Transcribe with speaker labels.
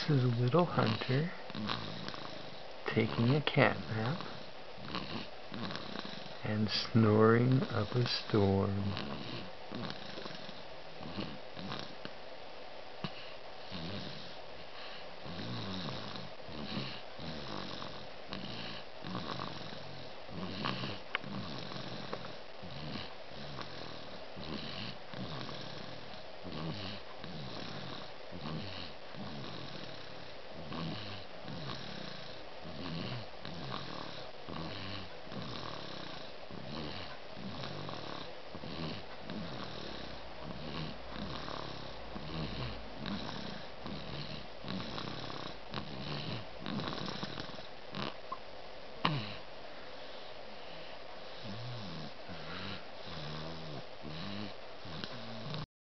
Speaker 1: This is Little Hunter taking a cat nap and snoring up a storm.